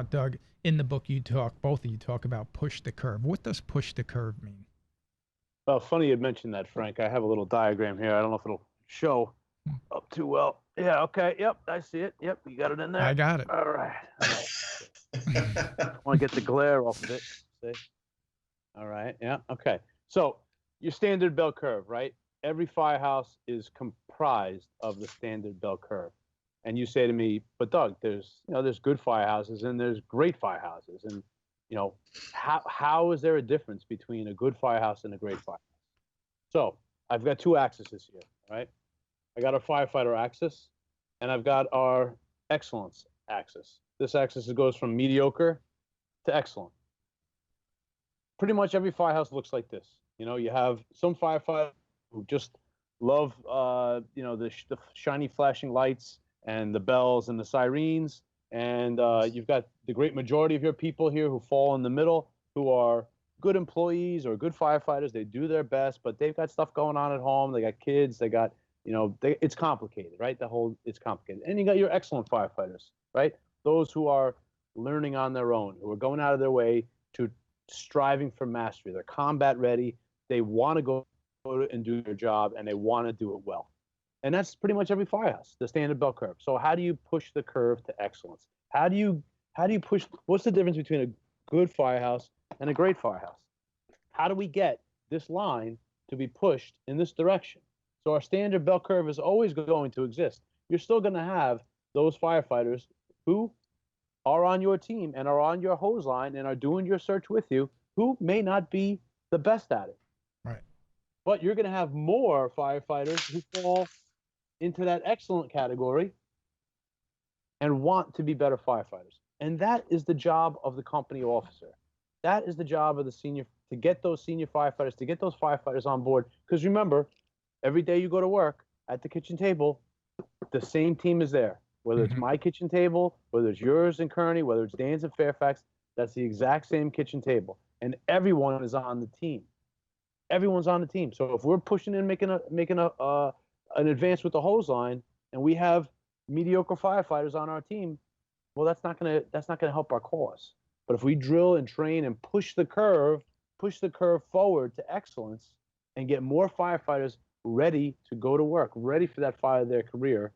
Now, Doug, in the book, both of you talk about push the curve. What does push the curve mean? Well, funny you mentioned that, Frank. I have a little diagram here. I don't know if it'll show Hmm. up too well. Yeah, okay. Yep, I see it. Yep, you got it in there. I got it. All right. All right. I want to get the glare off of it. See? All right. Yeah. Okay. So your standard bell curve, right? Every firehouse is comprised of the standard bell curve. And you say to me, but Doug, there's good firehouses and there's great firehouses. And, how is there a difference between a good firehouse and a great firehouse? So I've got two axes here, right? I got our firefighter axis and I've got our excellence axis. This axis goes from mediocre to excellent. Pretty much every firehouse looks like this. You have some firefighters who just love, the shiny flashing lights and the bells and the sirens. And you've got the great majority of your people here who fall in the middle, who are good employees or good firefighters. They do their best, but they've got stuff going on at home. They got kids. They got, it's complicated, right? It's complicated. And you got your excellent firefighters, right? Those who are learning on their own, who are going out of their way to striving for mastery. They're combat ready. They want to go and do their job, and they want to do it well. And that's pretty much every firehouse, the standard bell curve. So how do you push the curve to excellence? How do you push? What's the difference between a good firehouse and a great firehouse? How do we get this line to be pushed in this direction? So our standard bell curve is always going to exist. You're still going to have those firefighters who are on your team and are on your hose line and are doing your search with you, who may not be the best at it. Right. But you're going to have more firefighters who fall into that excellent category and want to be better firefighters. And that is the job of the company officer. That is the job of the senior, to get those senior firefighters, to get those firefighters on board. Because remember, every day you go to work at the kitchen table, the same team is there. Whether it's my kitchen table, whether it's yours in Kearney, whether it's Dan's in Fairfax, that's the exact same kitchen table. And everyone is on the team. Everyone's on the team. So if we're pushing in, making an advance with the hose line, and we have mediocre firefighters on our team, well, that's not gonna help our cause. But if we drill and train and push the curve forward to excellence, and get more firefighters ready to go to work, ready for that fire of their career,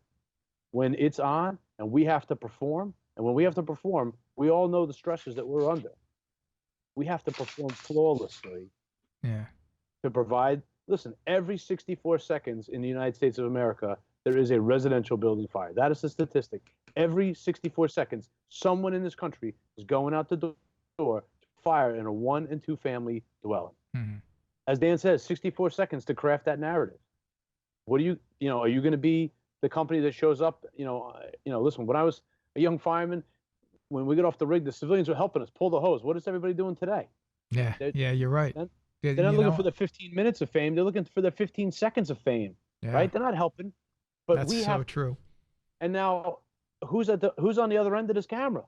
when it's on and we have to perform, and when we have to perform, we all know the stresses that we're under. We have to perform flawlessly. Yeah. To provide, listen, every 64 seconds in the United States of America, there is a residential building fire. That is the statistic. Every 64 seconds, someone in this country is going out the door to fire in a 1 and 2 family dwelling. Mm-hmm. As Dan says, 64 seconds to craft that narrative. What are you going to be the company that shows up? Listen, when I was a young fireman, when we get off the rig, the civilians were helping us pull the hose. What is everybody doing today? Yeah, you're right. They're not looking for the 15 minutes of fame. They're looking for the 15 seconds of fame, right? They're not helping. But that's so true. And now, who's on the other end of this camera?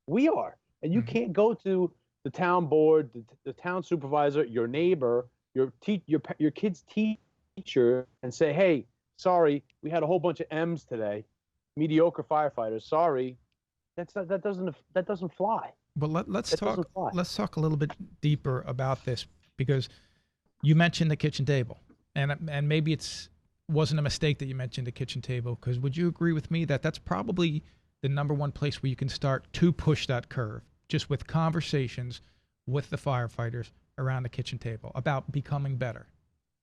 We are. And you can't go to the town board, the town supervisor, your neighbor, your kid's teacher, and say, "Hey, sorry, we had a whole bunch of M's today, mediocre firefighters. Sorry." That doesn't fly. But let's talk a little bit deeper about this, because you mentioned the kitchen table, and maybe it wasn't a mistake that you mentioned the kitchen table, because would you agree with me that that's probably the number one place where you can start to push that curve, just with conversations with the firefighters around the kitchen table about becoming better?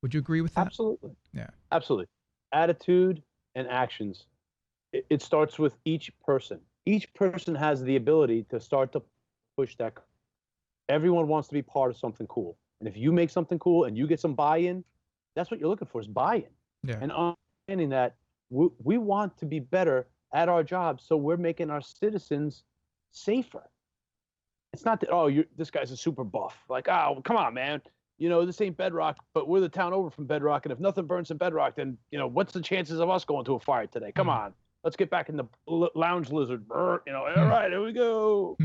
Would you agree with that? Absolutely. Yeah. Absolutely. Attitude and actions. It starts with each person. Each person has the ability to start to push that curve. Everyone wants to be part of something cool. And if you make something cool and you get some buy-in, that's what you're looking for, is buy-in. Yeah. And understanding that we want to be better at our jobs, so we're making our citizens safer. It's not that, this guy's a super buff. Like, oh, come on, man. This ain't Bedrock, but we're the town over from Bedrock, and if nothing burns in Bedrock, then, what's the chances of us going to a fire today? Come on. Let's get back in the lounge lizard. All right, here we go.